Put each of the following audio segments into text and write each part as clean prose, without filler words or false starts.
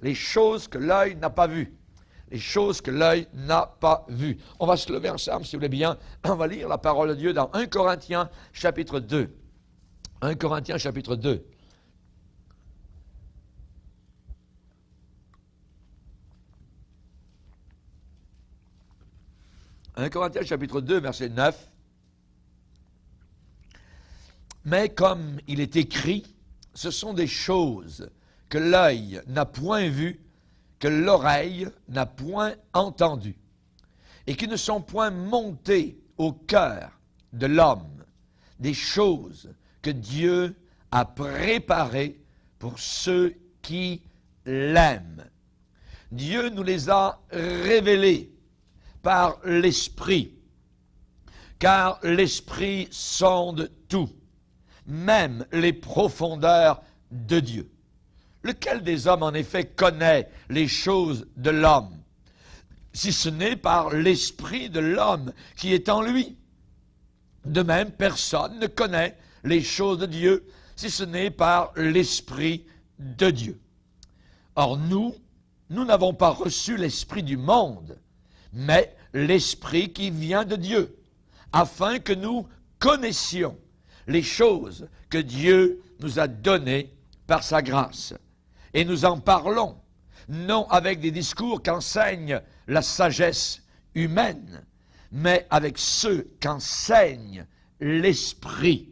les choses que l'œil n'a pas vues. Les choses que l'œil n'a pas vues. On va se lever ensemble, si vous voulez bien. On va lire la parole de Dieu dans 1 Corinthiens, chapitre 2. 1 Corinthiens, chapitre 2. « 1 Corinthiens, chapitre 2, verset 9. Mais comme il est écrit, ce sont des choses que l'œil n'a point vues, que l'oreille n'a point entendues, et qui ne sont point montées au cœur de l'homme, des choses que Dieu a préparées pour ceux qui l'aiment. Dieu nous les a révélées par l'Esprit, car l'Esprit sonde tout, même les profondeurs de Dieu. Lequel des hommes, en effet, connaît les choses de l'homme, si ce n'est par l'Esprit de l'homme qui est en lui? De même, personne ne connaît les choses de Dieu, si ce n'est par l'Esprit de Dieu. Or nous n'avons pas reçu l'Esprit du monde, mais l'Esprit qui vient de Dieu, afin que nous connaissions les choses que Dieu nous a données par sa grâce. Et nous en parlons, non avec des discours qu'enseigne la sagesse humaine, mais avec ceux qu'enseigne l'Esprit,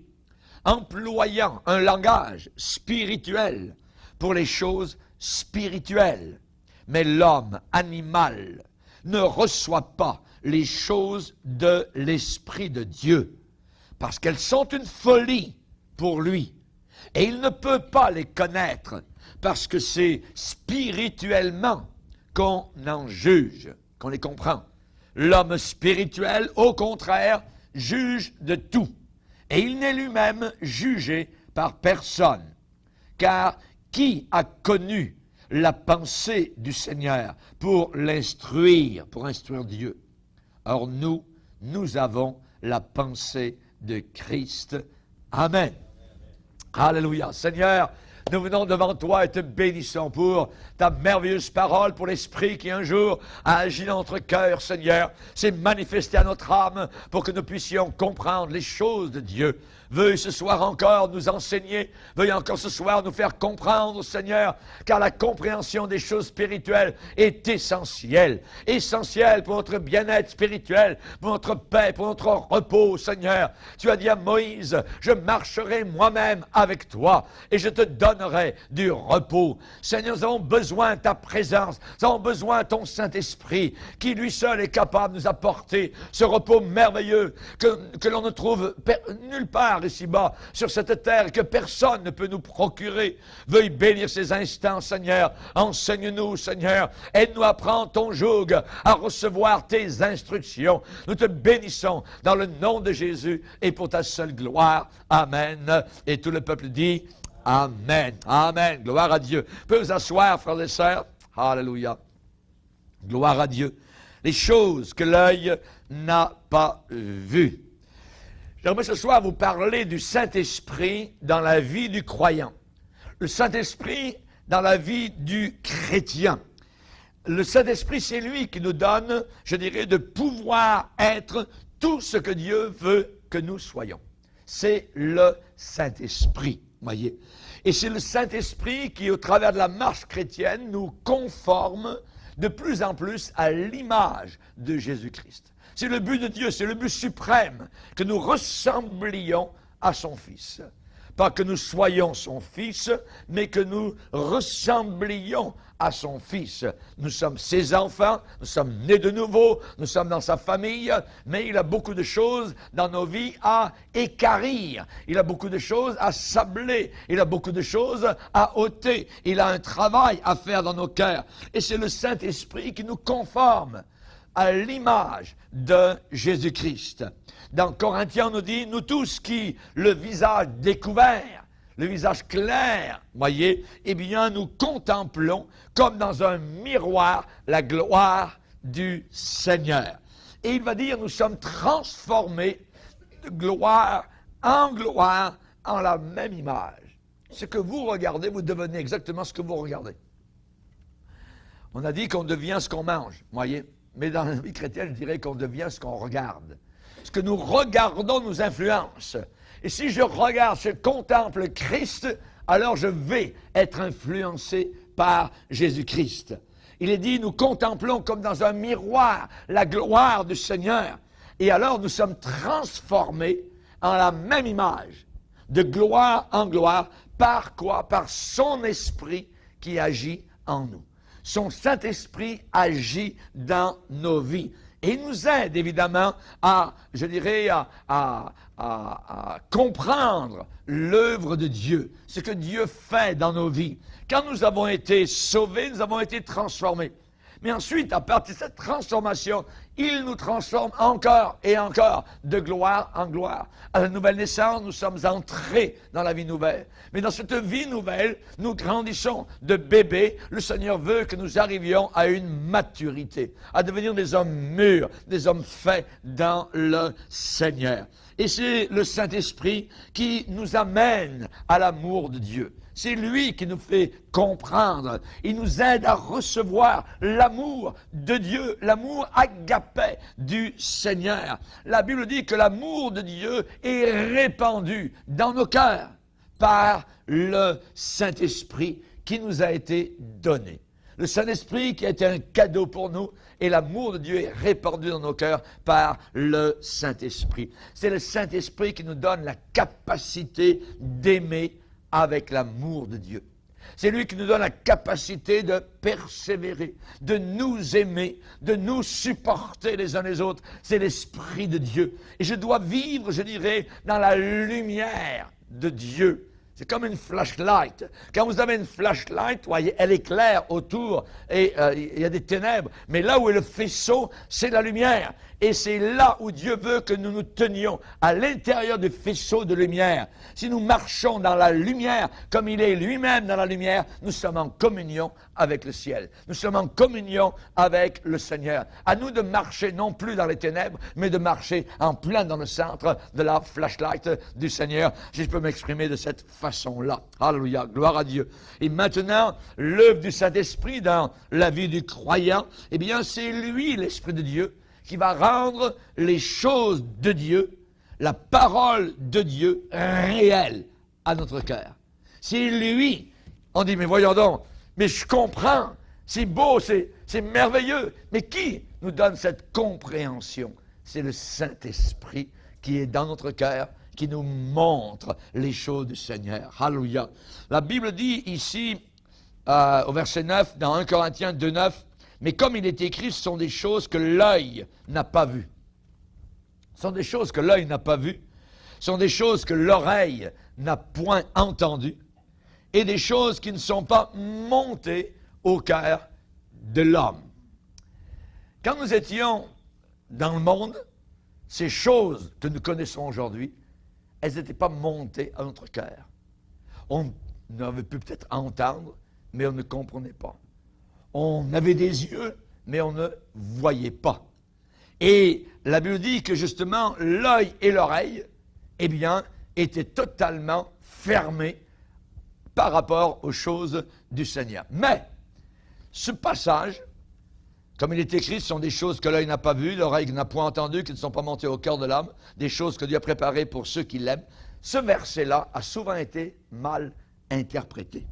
employant un langage spirituel pour les choses spirituelles. Mais l'homme animal ne reçoit pas les choses de l'Esprit de Dieu, parce qu'elles sont une folie pour lui. Et il ne peut pas les connaître, parce que c'est spirituellement qu'on en juge, qu'on les comprend. L'homme spirituel, au contraire, juge de tout. Et il n'est lui-même jugé par personne. Car qui a connu la pensée du Seigneur pour l'instruire, pour instruire Dieu? Or nous avons la pensée de Christ. Amen. Alléluia. Seigneur, nous venons devant toi et te bénissons pour ta merveilleuse parole, pour l'Esprit qui un jour a agi dans notre cœur, Seigneur, s'est manifesté à notre âme pour que nous puissions comprendre les choses de Dieu. Veuille ce soir encore nous enseigner, veuille encore ce soir nous faire comprendre, Seigneur, car la compréhension des choses spirituelles est essentielle pour notre bien-être spirituel, pour notre paix, pour notre repos, Seigneur. Tu as dit à Moïse, je marcherai moi-même avec toi et je te donnerai du repos. Seigneur, nous avons besoin de ta présence, nous avons besoin de ton Saint-Esprit, qui lui seul est capable de nous apporter ce repos merveilleux que l'on ne trouve nulle part ici-bas, sur cette terre, que personne ne peut nous procurer. Veuille bénir ces instants, Seigneur. Enseigne-nous, Seigneur. Aide-nous à prendre ton joug, à recevoir tes instructions. Nous te bénissons dans le nom de Jésus et pour ta seule gloire. Amen. Et tout le peuple dit Amen. Amen. Gloire à Dieu. Vous pouvez vous asseoir, frères et sœurs. Alléluia. Gloire à Dieu. Les choses que l'œil n'a pas vues. J'aimerais ce soir vous parler du Saint-Esprit dans la vie du croyant. Le Saint-Esprit dans la vie du chrétien. Le Saint-Esprit, c'est lui qui nous donne, je dirais, de pouvoir être tout ce que Dieu veut que nous soyons. C'est le Saint-Esprit, voyez. Et c'est le Saint-Esprit qui, au travers de la marche chrétienne, nous conforme de plus en plus à l'image de Jésus-Christ. C'est le but de Dieu, c'est le but suprême, que nous ressemblions à son Fils. Pas que nous soyons son Fils, mais que nous ressemblions à son Fils. Nous sommes ses enfants, nous sommes nés de nouveau, nous sommes dans sa famille, mais il a beaucoup de choses dans nos vies à équarrir. Il a beaucoup de choses à sabler. Il a beaucoup de choses à ôter. Il a un travail à faire dans nos cœurs. Et c'est le Saint-Esprit qui nous conforme à l'image de Jésus-Christ. Dans Corinthiens, on nous dit, nous tous qui, le visage découvert, le visage clair, voyez, eh bien, nous contemplons comme dans un miroir la gloire du Seigneur. Et il va dire, nous sommes transformés de gloire en la même image. Ce que vous regardez, vous devenez exactement ce que vous regardez. On a dit qu'on devient ce qu'on mange, voyez. Mais dans la vie chrétienne, je dirais qu'on devient ce qu'on regarde. Ce que nous regardons nous influence. Et si je regarde, je contemple Christ, alors je vais être influencé par Jésus-Christ. Il est dit, nous contemplons comme dans un miroir la gloire du Seigneur. Et alors nous sommes transformés en la même image, de gloire en gloire. Par quoi? Par son esprit qui agit en nous. Son Saint-Esprit agit dans nos vies. Et il nous aide évidemment à, je dirais, à comprendre l'œuvre de Dieu, ce que Dieu fait dans nos vies. Quand nous avons été sauvés, nous avons été transformés. Mais ensuite, à partir de cette transformation, il nous transforme encore et encore, de gloire en gloire. À la nouvelle naissance, nous sommes entrés dans la vie nouvelle. Mais dans cette vie nouvelle, nous grandissons de bébés. Le Seigneur veut que nous arrivions à une maturité, à devenir des hommes mûrs, des hommes faits dans le Seigneur. Et c'est le Saint-Esprit qui nous amène à l'amour de Dieu. C'est lui qui nous fait comprendre. Il nous aide à recevoir l'amour de Dieu, l'amour agapé du Seigneur. La Bible dit que l'amour de Dieu est répandu dans nos cœurs par le Saint-Esprit qui nous a été donné. Le Saint-Esprit qui a été un cadeau pour nous, et l'amour de Dieu est répandu dans nos cœurs par le Saint-Esprit. C'est le Saint-Esprit qui nous donne la capacité d'aimer avec l'amour de Dieu. C'est lui qui nous donne la capacité de persévérer, de nous aimer, de nous supporter les uns les autres. C'est l'Esprit de Dieu. Et je dois vivre, je dirais, dans la lumière de Dieu. C'est comme une flashlight. Quand vous avez une flashlight, voyez, elle éclaire autour et il y a des ténèbres. Mais là où est le faisceau, c'est la lumière. Et c'est là où Dieu veut que nous nous tenions, à l'intérieur du faisceau de lumière. Si nous marchons dans la lumière, comme il est lui-même dans la lumière, nous sommes en communion avec le ciel. Nous sommes en communion avec le Seigneur. À nous de marcher non plus dans les ténèbres, mais de marcher en plein dans le centre de la flashlight du Seigneur. Si je peux m'exprimer de cette façon-là. Alléluia, gloire à Dieu. Et maintenant, l'œuvre du Saint-Esprit dans la vie du croyant, eh bien, c'est lui, l'Esprit de Dieu, qui va rendre les choses de Dieu, la parole de Dieu réelle à notre cœur. C'est lui. On dit, mais voyons donc, mais je comprends, c'est beau, c'est merveilleux. Mais qui nous donne cette compréhension? C'est le Saint-Esprit qui est dans notre cœur, qui nous montre les choses du Seigneur. Alléluia. La Bible dit ici, au verset 9, dans 1 Corinthiens 2, 9, mais comme il est écrit, ce sont des choses que l'œil n'a pas vues. Ce sont des choses que l'œil n'a pas vues. Ce sont des choses que l'oreille n'a point entendues. Et des choses qui ne sont pas montées au cœur de l'homme. Quand nous étions dans le monde, ces choses que nous connaissons aujourd'hui, elles n'étaient pas montées à notre cœur. On avait pu peut-être entendre, mais on ne comprenait pas. On avait des yeux, mais on ne voyait pas. Et la Bible dit que justement, l'œil et l'oreille, eh bien, étaient totalement fermés par rapport aux choses du Seigneur. Mais, ce passage, comme il est écrit, ce sont des choses que l'œil n'a pas vues, l'oreille n'a point entendues, qui ne sont pas montées au cœur de l'homme, des choses que Dieu a préparées pour ceux qui l'aiment. Ce verset-là a souvent été mal interprété.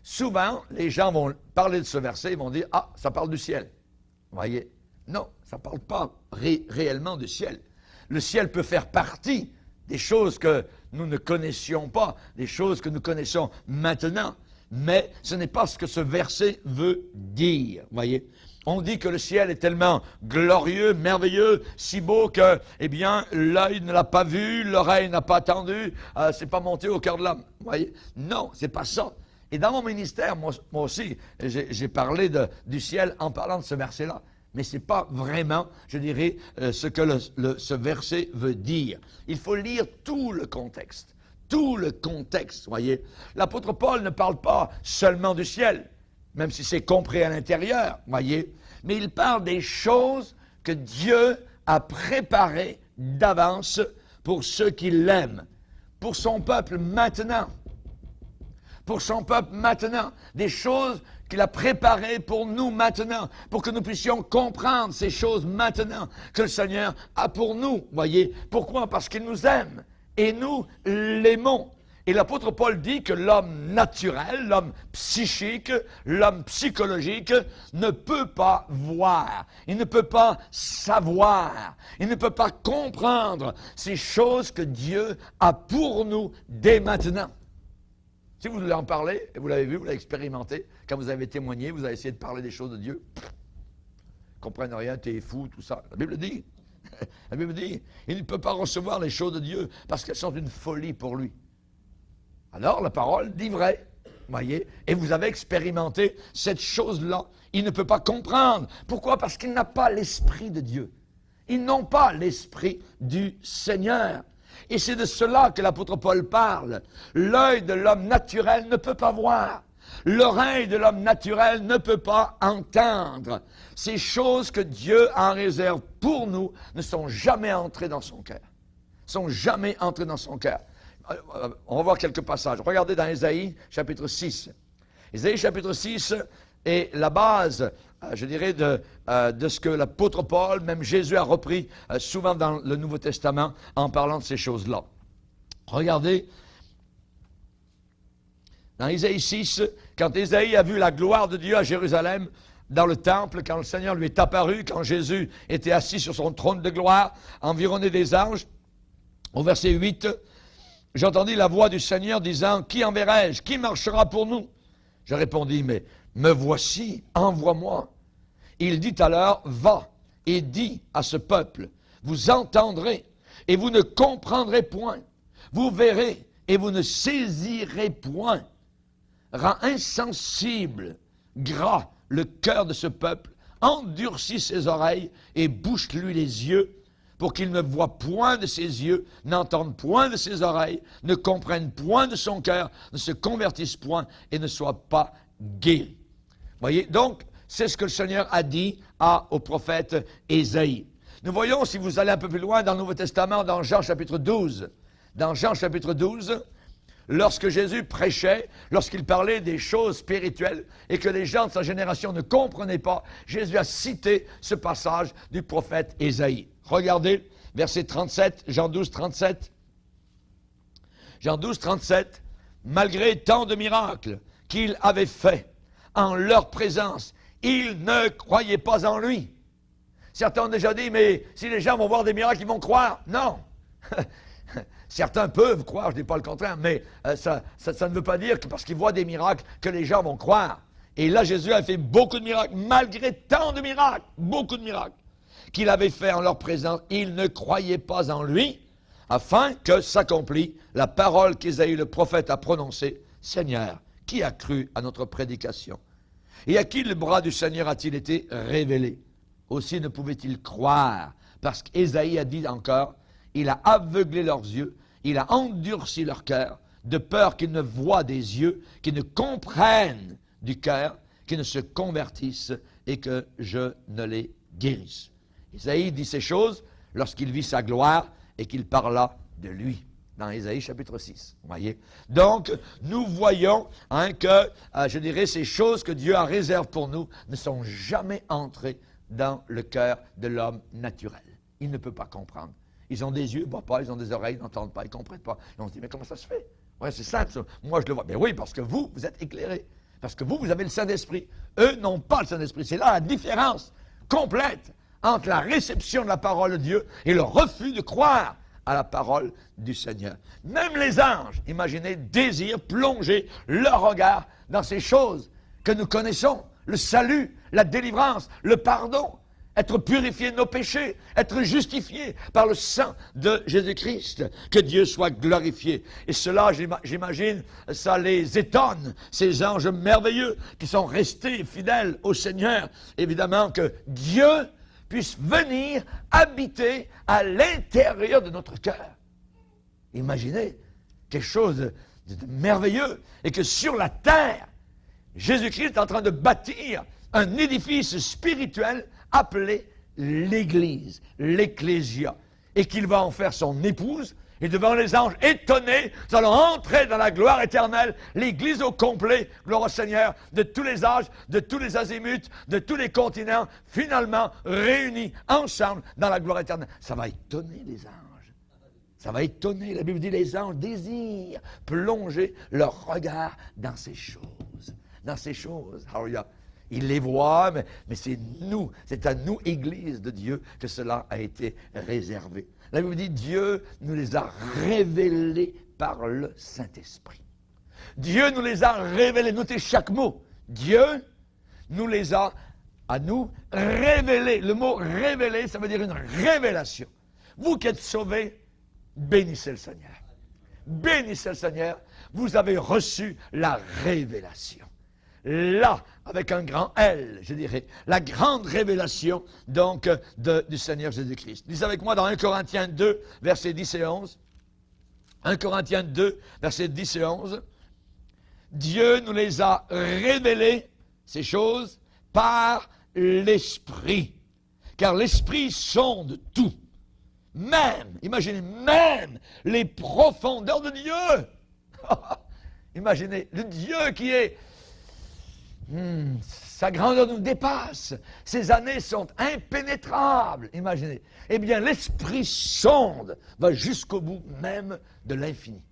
Souvent, les gens vont parler de ce verset, ils vont dire « Ah, ça parle du ciel. » Vous voyez? Non, ça ne parle pas réellement du ciel. Le ciel peut faire partie des choses que nous ne connaissions pas, des choses que nous connaissons maintenant. Mais ce n'est pas ce que ce verset veut dire, vous voyez? On dit que le ciel est tellement glorieux, merveilleux, si beau que, eh bien, l'œil ne l'a pas vu, l'oreille n'a pas entendu, c'est pas monté au cœur de l'homme, vous voyez? Non, c'est pas ça. Et dans mon ministère, moi aussi, j'ai parlé du ciel en parlant de ce verset-là. Mais ce n'est pas vraiment, je dirais, ce que ce verset veut dire. Il faut lire tout le contexte. Tout le contexte, voyez. L'apôtre Paul ne parle pas seulement du ciel, même si c'est compris à l'intérieur, voyez. Mais il parle des choses que Dieu a préparées d'avance pour ceux qui l'aiment, pour son peuple maintenant. Pour son peuple maintenant, des choses qu'il a préparé pour nous maintenant, pour que nous puissions comprendre ces choses maintenant que le Seigneur a pour nous. Voyez, pourquoi? Parce qu'il nous aime et nous l'aimons. Et l'apôtre Paul dit que l'homme naturel, l'homme psychique, l'homme psychologique ne peut pas voir, il ne peut pas savoir, il ne peut pas comprendre ces choses que Dieu a pour nous dès maintenant. Si vous voulez en parler, et vous l'avez vu, vous l'avez expérimenté, quand vous avez témoigné, vous avez essayé de parler des choses de Dieu, ils ne comprennent rien, t'es fou, tout ça. La Bible dit, il ne peut pas recevoir les choses de Dieu parce qu'elles sont une folie pour lui. Alors, la parole dit vrai, voyez, et vous avez expérimenté cette chose-là. Il ne peut pas comprendre. Pourquoi? Parce qu'il n'a pas l'Esprit de Dieu. Ils n'ont pas l'Esprit du Seigneur. Et c'est de cela que l'apôtre Paul parle. L'œil de l'homme naturel ne peut pas voir. L'oreille de l'homme naturel ne peut pas entendre. Ces choses que Dieu en réserve pour nous ne sont jamais entrées dans son cœur. Ne sont jamais entrées dans son cœur. On va voir quelques passages. Regardez dans Ésaïe, chapitre 6. Ésaïe, chapitre 6 est la base, je dirais, de ce que l'apôtre Paul, même Jésus, a repris souvent dans le Nouveau Testament en parlant de ces choses-là. Regardez, dans Ésaïe 6, quand Ésaïe a vu la gloire de Dieu à Jérusalem, dans le temple, quand le Seigneur lui est apparu, quand Jésus était assis sur son trône de gloire, environné des anges, au verset 8, j'entendis la voix du Seigneur disant, « Qui enverrai-je? Qui marchera pour nous? » Je répondis, « Mais me voici, envoie-moi. » Il dit alors, « Va et dis à ce peuple, vous entendrez et vous ne comprendrez point. Vous verrez et vous ne saisirez point. Rends insensible, gras le cœur de ce peuple, endurcis ses oreilles et bouche-lui les yeux, pour qu'il ne voie point de ses yeux, n'entende point de ses oreilles, ne comprenne point de son cœur, ne se convertisse point et ne soit pas guéri. » Voyez, donc, c'est ce que le Seigneur a dit au prophète Ésaïe. Nous voyons, si vous allez un peu plus loin dans le Nouveau Testament, dans Jean chapitre 12. Dans Jean chapitre 12, lorsque Jésus prêchait, lorsqu'il parlait des choses spirituelles et que les gens de sa génération ne comprenaient pas, Jésus a cité ce passage du prophète Ésaïe. Regardez, verset 37, Jean 12, 37. Jean 12, 37, malgré tant de miracles qu'il avait faits en leur présence, ils ne croyaient pas en lui. Certains ont déjà dit, mais si les gens vont voir des miracles, ils vont croire. Non. Certains peuvent croire, je ne dis pas le contraire, mais ça ne veut pas dire que parce qu'ils voient des miracles, que les gens vont croire. Et là, Jésus a fait beaucoup de miracles, malgré tant de miracles, beaucoup de miracles qu'il avait fait en leur présence, ils ne croyaient pas en lui, afin que s'accomplit la parole qu'Ésaïe le prophète a prononcée, « Seigneur, qui a cru à notre prédication? Et à qui le bras du Seigneur a-t-il été révélé? Aussi ne pouvait-il croire, parce qu'Ésaïe a dit encore, il a aveuglé leurs yeux, il a endurci leur cœur, de peur qu'ils ne voient des yeux, qu'ils ne comprennent du cœur, qu'ils ne se convertissent et que je ne les guérisse. » Ésaïe dit ces choses lorsqu'il vit sa gloire et qu'il parla de lui, dans Ésaïe chapitre 6. Voyez? Donc, nous voyons que, je dirais, ces choses que Dieu a réservées pour nous ne sont jamais entrées dans le cœur de l'homme naturel. Il ne peut pas comprendre. Ils ont des yeux, ils ne voient pas, ils ont des oreilles, ils n'entendent pas, ils ne comprennent pas. Et on se dit, mais comment ça se fait? Ouais, c'est simple, ça. Moi je le vois. Mais oui, parce que vous êtes éclairés. Parce que vous avez le Saint-Esprit. Eux n'ont pas le Saint-Esprit. C'est là la différence complète entre la réception de la parole de Dieu et le refus de croire à la parole du Seigneur. Même les anges, imaginez, désirent plonger leur regard dans ces choses que nous connaissons, le salut, la délivrance, le pardon, être purifié de nos péchés, être justifié par le sang de Jésus-Christ, que Dieu soit glorifié. Et cela, j'imagine, ça les étonne, ces anges merveilleux qui sont restés fidèles au Seigneur. Évidemment que Dieu puisse venir habiter à l'intérieur de notre cœur. Imaginez quelque chose de merveilleux, et que sur la terre, Jésus-Christ est en train de bâtir un édifice spirituel appelé l'Église, l'Ecclésia, et qu'il va en faire son épouse, Et devant les anges étonnés, nous allons entrer dans la gloire éternelle, l'Église au complet, gloire au Seigneur, de tous les âges, de tous les azimuts, de tous les continents, finalement réunis ensemble dans la gloire éternelle. Ça va étonner les anges. Ça va étonner. La Bible dit les anges désirent plonger leur regard dans ces choses. Dans ces choses. Alléluia. Ils les voient, mais c'est nous, c'est à nous, Église de Dieu, que cela a été réservé. La Bible dit, Dieu nous les a révélés par le Saint-Esprit. Dieu nous les a révélés. Notez chaque mot. Dieu nous les a, à nous, révélés. Le mot révélé, ça veut dire une révélation. Vous qui êtes sauvés, bénissez le Seigneur. Bénissez le Seigneur. Vous avez reçu la révélation. Là, avec un grand L, je dirais, la grande révélation, donc, du Seigneur Jésus-Christ. Lisez avec moi dans 1 Corinthiens 2, versets 10 et 11. 1 Corinthiens 2, versets 10 et 11. Dieu nous les a révélées, ces choses, par l'Esprit. Car l'Esprit sonde tout. Même, imaginez, même les profondeurs de Dieu. Imaginez, le Dieu qui est... sa grandeur nous dépasse. Ces années sont impénétrables. Imaginez. Eh bien, l'Esprit sonde, va jusqu'au bout même de l'infini.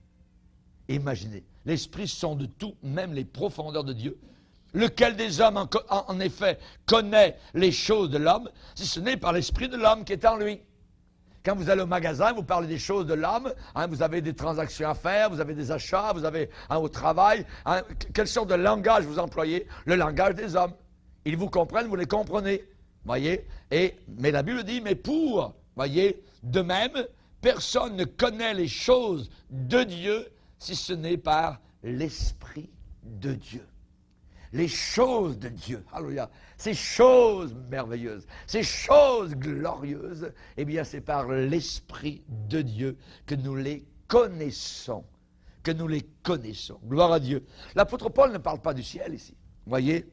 Imaginez. L'Esprit sonde tout, même les profondeurs de Dieu. Lequel des hommes, en effet, connaît les choses de l'homme, si ce n'est par l'Esprit de l'homme qui est en lui. Quand vous allez au magasin, vous parlez des choses de l'homme, vous avez des transactions à faire, vous avez des achats, vous avez au travail. Quelle sorte de langage vous employez? Le langage des hommes. Ils vous comprennent, vous les comprenez. Voyez? Mais la Bible dit, mais voyez, de même, personne ne connaît les choses de Dieu si ce n'est par l'Esprit de Dieu. Les choses de Dieu, alléluia, ces choses merveilleuses, ces choses glorieuses, eh bien c'est par l'Esprit de Dieu que nous les connaissons, Gloire à Dieu. L'apôtre Paul ne parle pas du ciel ici, voyez,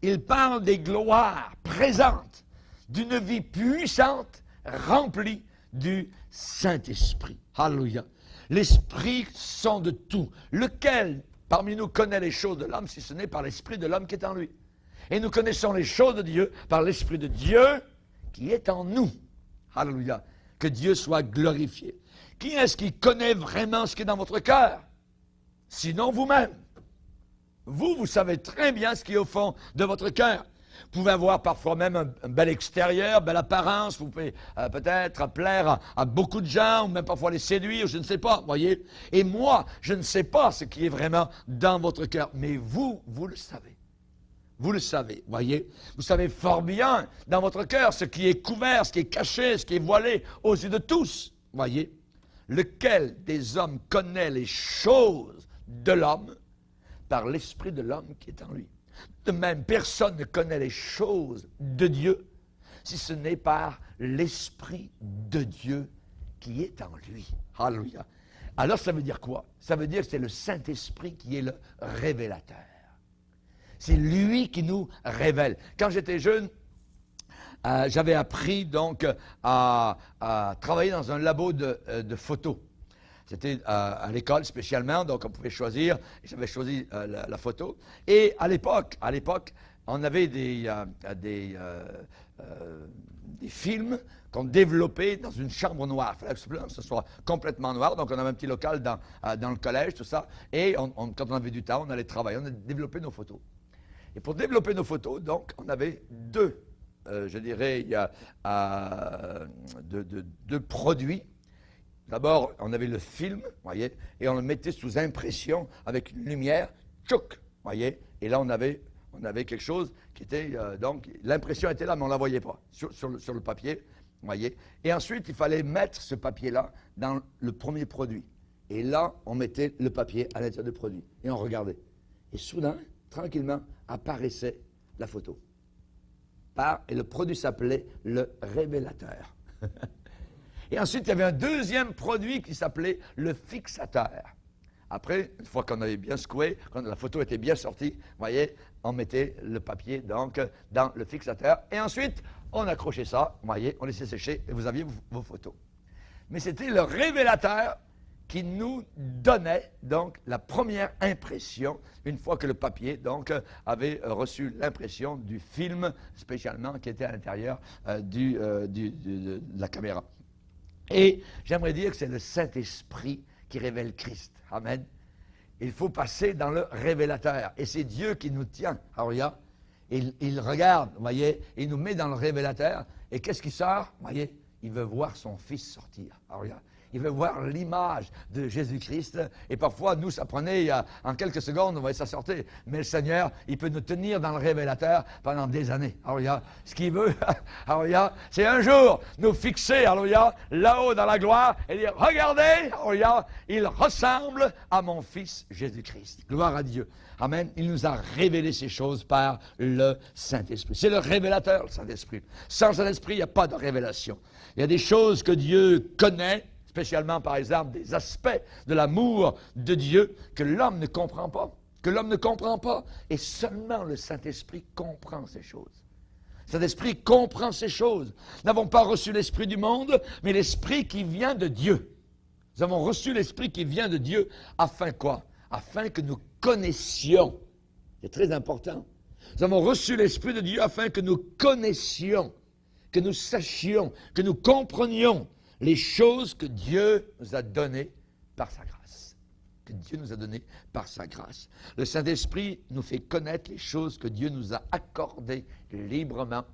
il parle des gloires présentes, d'une vie puissante, remplie du Saint-Esprit, alléluia. L'Esprit sonde tout, lequel parmi nous connaît les choses de l'homme, si ce n'est par l'Esprit de l'homme qui est en lui. Et nous connaissons les choses de Dieu par l'Esprit de Dieu qui est en nous. Alléluia. Que Dieu soit glorifié. Qui est-ce qui connaît vraiment ce qui est dans votre cœur? Sinon vous-même. Vous savez très bien ce qui est au fond de votre cœur. Vous pouvez avoir parfois même un bel extérieur, belle apparence, vous pouvez peut-être plaire à beaucoup de gens, ou même parfois les séduire, je ne sais pas, voyez. Et moi, je ne sais pas ce qui est vraiment dans votre cœur, mais vous le savez. Vous le savez, voyez. Vous savez fort bien dans votre cœur ce qui est couvert, ce qui est caché, ce qui est voilé aux yeux de tous, voyez. Lequel des hommes connaît les choses de l'homme par l'Esprit de l'homme qui est en lui. De même, personne ne connaît les choses de Dieu si ce n'est par l'Esprit de Dieu qui est en lui. Alléluia. Alors, ça veut dire quoi? Ça veut dire que c'est le Saint-Esprit qui est le révélateur. C'est lui qui nous révèle. Quand j'étais jeune, j'avais appris donc à travailler dans un labo de photos. C'était à l'école spécialement, donc on pouvait choisir. J'avais choisi la photo. Et à l'époque, on avait des films qu'on développait dans une chambre noire. Il fallait absolument que ce soit complètement noir. Donc on avait un petit local dans le collège, tout ça. Et quand on avait du temps, on allait travailler. On a développé nos photos. Et pour développer nos photos, donc, on avait deux produits. D'abord, on avait le film, voyez, et on le mettait sous impression avec une lumière, tchouk, voyez, et là on avait quelque chose qui était, donc, l'impression était là, mais on ne la voyait pas, sur le papier, voyez. Et ensuite, il fallait mettre ce papier-là dans le premier produit. Et là, on mettait le papier à l'intérieur du produit, et on regardait. Et soudain, tranquillement, apparaissait la photo. Et le produit s'appelait le révélateur. Et ensuite, il y avait un deuxième produit qui s'appelait le fixateur. Après, une fois qu'on avait bien secoué, quand la photo était bien sortie, vous voyez, on mettait le papier donc dans le fixateur. Et ensuite, on accrochait ça, vous voyez, on laissait sécher et vous aviez vos photos. Mais c'était le révélateur qui nous donnait donc la première impression, une fois que le papier donc avait reçu l'impression du film, spécialement qui était à l'intérieur de la caméra. Et j'aimerais dire que c'est le Saint-Esprit qui révèle Christ. Amen. Il faut passer dans le révélateur. Et c'est Dieu qui nous tient. Alors, il regarde, vous voyez, il nous met dans le révélateur. Et qu'est-ce qui sort? Vous voyez, il veut voir son Fils sortir. Alors, il veut voir l'image de Jésus-Christ. Et parfois, nous, ça prenait en quelques secondes, vous voyez, ça sortait. Mais le Seigneur, il peut nous tenir dans le révélateur pendant des années. Alors, ce qu'il veut, alors, c'est un jour nous fixer, alors, là-haut dans la gloire, et dire, regardez, alors, il ressemble à mon Fils Jésus-Christ. Gloire à Dieu. Amen. Il nous a révélé ces choses par le Saint-Esprit. C'est le révélateur, le Saint-Esprit. Sans le Saint-Esprit, il n'y a pas de révélation. Il y a des choses que Dieu connaît, spécialement, par exemple, des aspects de l'amour de Dieu que l'homme ne comprend pas. Que l'homme ne comprend pas. Et seulement le Saint-Esprit comprend ces choses. Le Saint-Esprit comprend ces choses. Nous n'avons pas reçu l'Esprit du monde, mais l'Esprit qui vient de Dieu. Nous avons reçu l'Esprit qui vient de Dieu, afin quoi? Afin que nous connaissions. C'est très important. Nous avons reçu l'Esprit de Dieu afin que nous connaissions, que nous sachions, que nous comprenions les choses que Dieu nous a données par sa grâce. Que Dieu nous a données par sa grâce. Le Saint-Esprit nous fait connaître les choses que Dieu nous a accordées librement,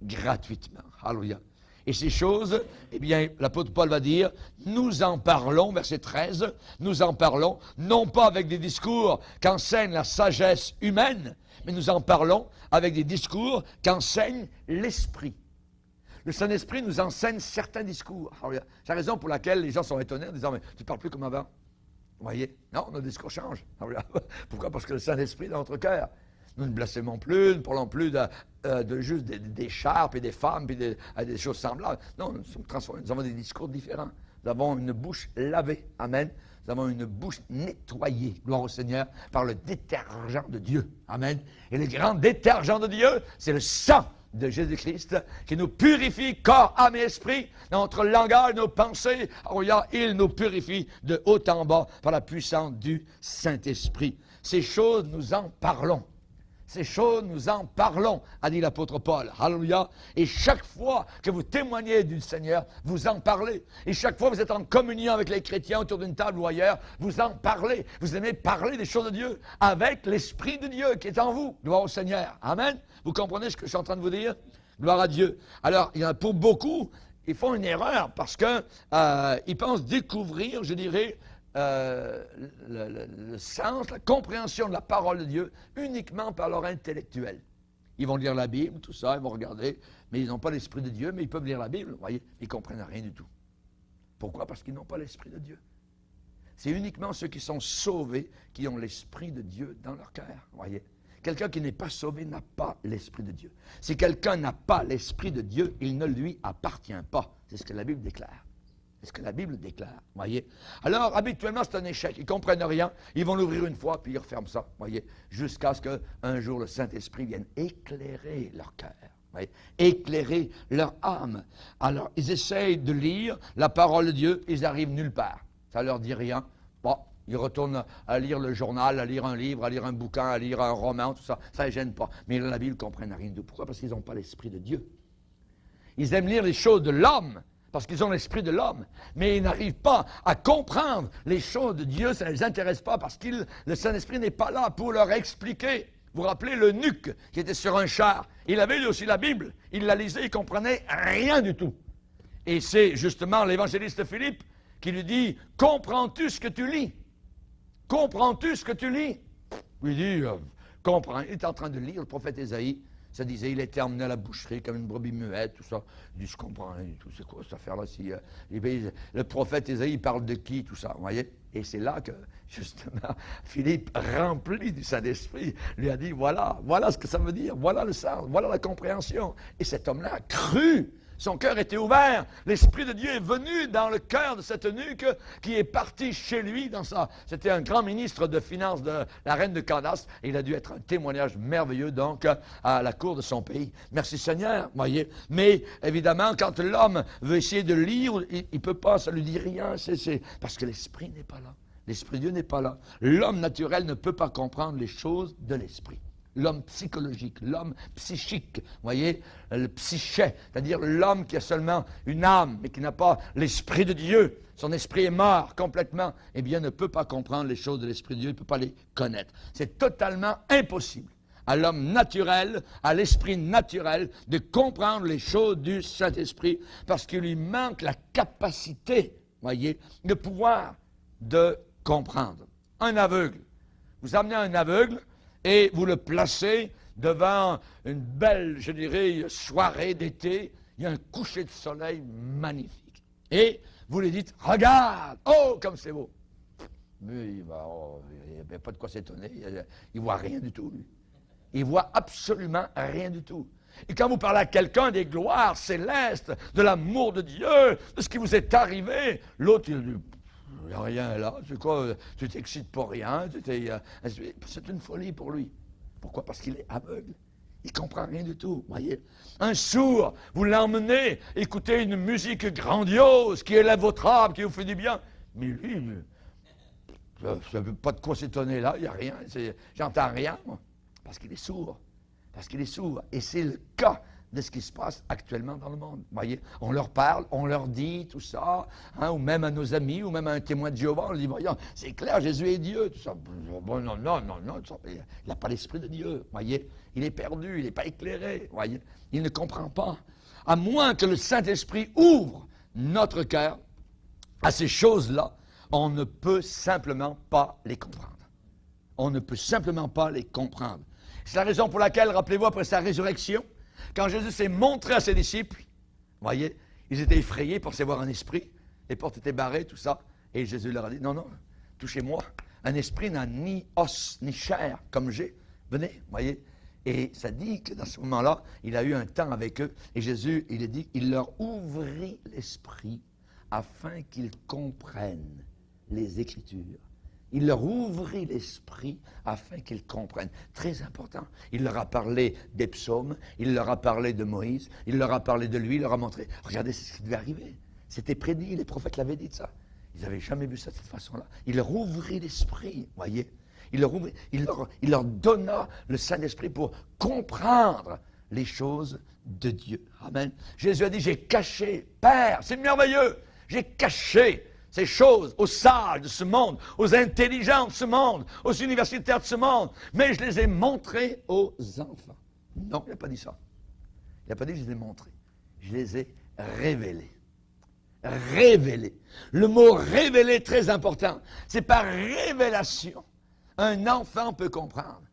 gratuitement. Alléluia. Et ces choses, eh bien, l'apôtre Paul va dire, nous en parlons, verset 13, nous en parlons, non pas avec des discours qu'enseigne la sagesse humaine, mais nous en parlons avec des discours qu'enseigne l'Esprit. Le Saint-Esprit nous enseigne certains discours. C'est la raison pour laquelle les gens sont étonnés en disant, mais tu ne parles plus comme avant. Vous voyez? Non, nos discours changent. Pourquoi? Parce que le Saint-Esprit est dans notre cœur. Nous ne blasphémons plus, ne parlons plus de juste des charpes et des femmes et des choses semblables. Non, nous sommes transformés. Nous avons des discours différents. Nous avons une bouche lavée. Amen. Nous avons une bouche nettoyée, gloire au Seigneur, par le détergent de Dieu. Amen. Et le grand détergent de Dieu, c'est le sang de Jésus-Christ qui nous purifie corps, âme et esprit, dans notre langage, nos pensées. Il nous purifie de haut en bas par la puissance du Saint-Esprit. Ces choses, nous en parlons. Ces choses, nous en parlons, a dit l'apôtre Paul. Alléluia. Et chaque fois que vous témoignez du Seigneur, vous en parlez. Et chaque fois que vous êtes en communion avec les chrétiens autour d'une table ou ailleurs, vous en parlez. Vous aimez parler des choses de Dieu avec l'Esprit de Dieu qui est en vous. Gloire au Seigneur. Amen. Vous comprenez ce que je suis en train de vous dire? Gloire à Dieu. Alors, il y en a pour beaucoup, ils font une erreur parce qu'ils pensent découvrir, je dirais, le sens, la compréhension de la parole de Dieu uniquement par leur intellectuel. Ils vont lire la Bible, tout ça, ils vont regarder, mais ils n'ont pas l'Esprit de Dieu, mais ils peuvent lire la Bible, vous voyez, ils ne comprennent rien du tout. Pourquoi? Parce qu'ils n'ont pas l'Esprit de Dieu. C'est uniquement ceux qui sont sauvés qui ont l'Esprit de Dieu dans leur cœur, vous voyez. Quelqu'un qui n'est pas sauvé n'a pas l'Esprit de Dieu. Si quelqu'un n'a pas l'Esprit de Dieu, il ne lui appartient pas. C'est ce que la Bible déclare. C'est ce que la Bible déclare, voyez. Alors, habituellement, c'est un échec. Ils ne comprennent rien. Ils vont l'ouvrir une fois, puis ils referment ça, voyez. Jusqu'à ce qu'un jour, le Saint-Esprit vienne éclairer leur cœur, voyez, éclairer leur âme. Alors, ils essayent de lire la parole de Dieu, ils arrivent nulle part. Ça ne leur dit rien. Bon, ils retournent à lire le journal, à lire un livre, à lire un bouquin, à lire un roman, tout ça. Ça ne les gêne pas. Mais la Bible ne comprennent rien de tout. Pourquoi? Parce qu'ils n'ont pas l'Esprit de Dieu. Ils aiment lire les choses de l'homme, parce qu'ils ont l'esprit de l'homme, mais ils n'arrivent pas à comprendre les choses de Dieu, ça ne les intéresse pas, parce que le Saint-Esprit n'est pas là pour leur expliquer. Vous vous rappelez l'eunuque qui était sur un char, il avait lu aussi la Bible, il la lisait, il ne comprenait rien du tout. Et c'est justement l'évangéliste Philippe qui lui dit, « Comprends-tu ce que tu lis? Comprends-tu ce que tu lis? » Il dit, « Comprends. » Il est en train de lire le prophète Ésaïe. Ça disait, il était emmené à la boucherie comme une brebis muette, tout ça. Il dit, je comprends rien du tout, c'est quoi cette affaire-là? Le prophète Ésaïe parle de qui, tout ça, vous voyez? Et c'est là que, justement, Philippe, rempli du Saint-Esprit, lui a dit, voilà ce que ça veut dire, voilà le sens, voilà la compréhension. Et cet homme-là a cru Son cœur était ouvert. L'Esprit de Dieu est venu dans le cœur de cet eunuque qui est parti chez lui. C'était un grand ministre de finances de la reine de Candace. Et il a dû être un témoignage merveilleux donc à la cour de son pays. Merci Seigneur, voyez. Mais évidemment, quand l'homme veut essayer de lire, il ne peut pas, ça ne lui dit rien. Parce que l'Esprit n'est pas là. L'Esprit de Dieu n'est pas là. L'homme naturel ne peut pas comprendre les choses de l'Esprit. L'homme psychologique, l'homme psychique, voyez, le psyché, c'est-à-dire l'homme qui a seulement une âme, mais qui n'a pas l'Esprit de Dieu, son esprit est mort complètement, eh bien, ne peut pas comprendre les choses de l'Esprit de Dieu, il ne peut pas les connaître. C'est totalement impossible à l'homme naturel, à l'esprit naturel, de comprendre les choses du Saint-Esprit, parce qu'il lui manque la capacité, voyez, de pouvoir de comprendre. Un aveugle, vous amenez un aveugle, et vous le placez devant une belle, je dirais, soirée d'été. Il y a un coucher de soleil magnifique. Et vous lui dites, regarde, oh, comme c'est beau. Mais il n'y a pas de quoi s'étonner. Il ne voit rien du tout, lui. Il ne voit absolument rien du tout. Et quand vous parlez à quelqu'un des gloires célestes, de l'amour de Dieu, de ce qui vous est arrivé, l'autre, il dit, il n'y a rien là, c'est quoi, tu t'excites pour rien, c'est une folie pour lui. Pourquoi? Parce qu'il est aveugle. Il ne comprend rien du tout, voyez. Un sourd, vous l'emmenez écouter une musique grandiose qui élève votre âme, qui vous fait du bien. Mais lui, il n'y a pas de quoi s'étonner là, il n'y a rien, j'entends rien, moi. Parce qu'il est sourd. Parce qu'il est sourd. Et c'est le cas de ce qui se passe actuellement dans le monde. Voyez, on leur parle, on leur dit tout ça, ou même à nos amis, ou même à un témoin de Jéhovah, on leur dit, voyons, c'est clair, Jésus est Dieu, tout ça. Bon, non, il n'a pas l'Esprit de Dieu, voyez. Il est perdu, il n'est pas éclairé, voyez. Il ne comprend pas. À moins que le Saint-Esprit ouvre notre cœur à ces choses-là, on ne peut simplement pas les comprendre. On ne peut simplement pas les comprendre. C'est la raison pour laquelle, rappelez-vous, après sa résurrection, quand Jésus s'est montré à ses disciples, voyez, ils étaient effrayés pour savoir un esprit, les portes étaient barrées, tout ça, et Jésus leur a dit, non, touchez-moi, un esprit n'a ni os ni chair comme j'ai, venez, voyez. Et ça dit que dans ce moment-là, il a eu un temps avec eux, et Jésus, il a dit, il leur ouvrit l'esprit afin qu'ils comprennent les Écritures. Il leur ouvrit l'esprit afin qu'ils comprennent. Très important. Il leur a parlé des psaumes, il leur a parlé de Moïse, il leur a parlé de lui, il leur a montré. Regardez, c'est ce qui devait arriver. C'était prédit, les prophètes l'avaient dit ça. Ils n'avaient jamais vu ça de cette façon-là. Il leur ouvrit l'esprit, voyez. Il leur donna le Saint-Esprit pour comprendre les choses de Dieu. Amen. Jésus a dit, j'ai caché, Père, c'est merveilleux, j'ai caché ces choses aux sages de ce monde, aux intelligents de ce monde, aux universitaires de ce monde, mais je les ai montrés aux enfants. Non, il n'a pas dit ça. Il n'a pas dit que je les ai montrés. Je les ai révélés. Révélés. Le mot révélé est très important. C'est par révélation. Un enfant peut comprendre.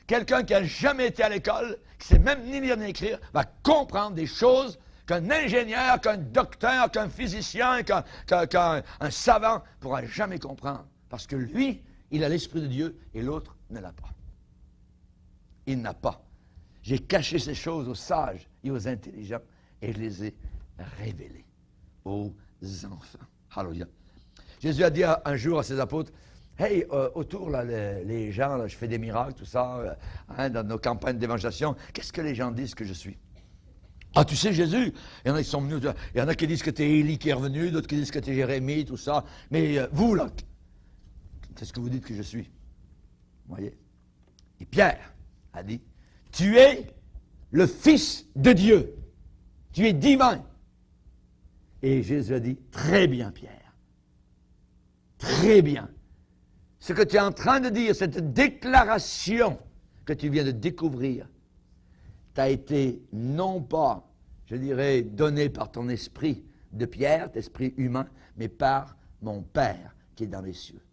Quelqu'un qui n'a jamais été à l'école, qui ne sait même ni lire ni écrire, va comprendre des choses qu'un ingénieur, qu'un docteur, qu'un physicien, qu'un savant ne pourra jamais comprendre. Parce que lui, il a l'Esprit de Dieu et l'autre ne l'a pas. Il n'a pas. J'ai caché ces choses aux sages et aux intelligents et je les ai révélées aux enfants. Alléluia. Jésus a dit un jour à ses apôtres, « Hey, autour, là, les gens, là, je fais des miracles, tout ça, dans nos campagnes d'évangélisation, qu'est-ce que les gens disent que je suis? » Ah, tu sais, Jésus, il y en a qui sont venus, il y en a qui disent que tu es Élie qui est revenu, d'autres qui disent que tu es Jérémie, tout ça. Mais vous, là, qu'est-ce que vous dites que je suis? Vous voyez? Et Pierre a dit, tu es le Fils de Dieu. Tu es divin. Et Jésus a dit, très bien, Pierre. Très bien. Ce que tu es en train de dire, cette déclaration que tu viens de découvrir, t'a été non pas, je dirais, donné par ton esprit de pierre, ton esprit humain, mais par mon Père qui est dans les cieux.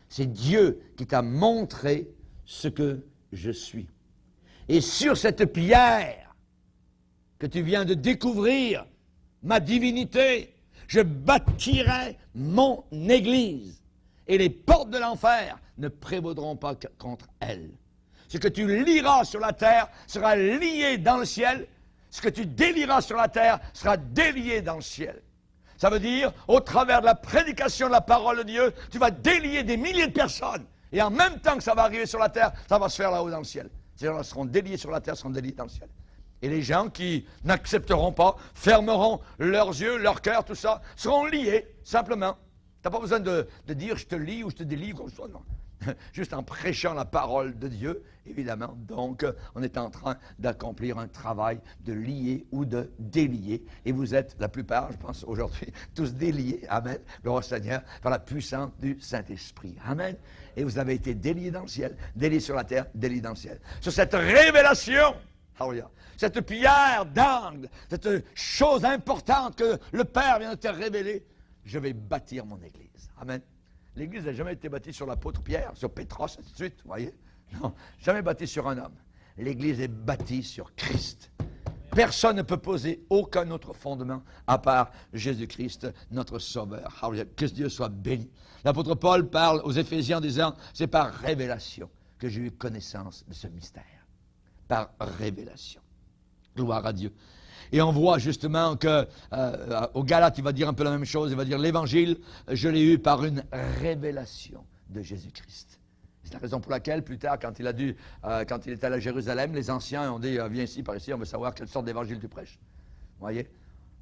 C'est Dieu qui t'a montré ce que je suis. Et sur cette pierre que tu viens de découvrir, ma divinité, je bâtirai mon Église. Et les portes de l'enfer ne prévaudront pas contre elle. Ce que tu liras sur la terre sera lié dans le ciel. ce que tu délieras sur la terre sera délié dans le ciel. Ça veut dire, au travers de la prédication de la parole de Dieu, tu vas délier des milliers de personnes. Et en même temps que ça va arriver sur la terre, ça va se faire là-haut dans le ciel. Ces gens-là seront déliés sur la terre, seront déliés dans le ciel. Et les gens qui n'accepteront pas, fermeront leurs yeux, leur cœur, tout ça, seront liés, simplement. Tu n'as pas besoin de dire je te lie ou je te délie, comme ça, non. Juste en prêchant la parole de Dieu, évidemment. Donc, on est en train d'accomplir un travail de lier ou de délier. Et vous êtes, la plupart, je pense, aujourd'hui, tous déliés. Amen. Gloire au Seigneur, par la puissance du Saint-Esprit. Amen. Et vous avez été déliés dans le ciel, déliés sur la terre, déliés dans le ciel. Sur cette révélation, hallelujah, cette pierre d'angle, cette chose importante que le Père vient de te révéler, je vais bâtir mon Église. Amen. L'Église n'a jamais été bâtie sur l'apôtre Pierre, sur Pétros, ainsi de suite, vous voyez? Non, jamais bâtie sur un homme. L'Église est bâtie sur Christ. Personne ne peut poser aucun autre fondement à part Jésus-Christ, notre Sauveur. Que Dieu soit béni. L'apôtre Paul parle aux Éphésiens en disant, c'est par révélation que j'ai eu connaissance de ce mystère. Par révélation. Gloire à Dieu. Et on voit justement que au Galates, il va dire un peu la même chose. Il va dire, l'Évangile, je l'ai eu par une révélation de Jésus-Christ. C'est la raison pour laquelle, plus tard, quand il était à Jérusalem, les anciens ont dit, viens ici, par ici, on veut savoir quelle sorte d'évangile tu prêches. Vous voyez,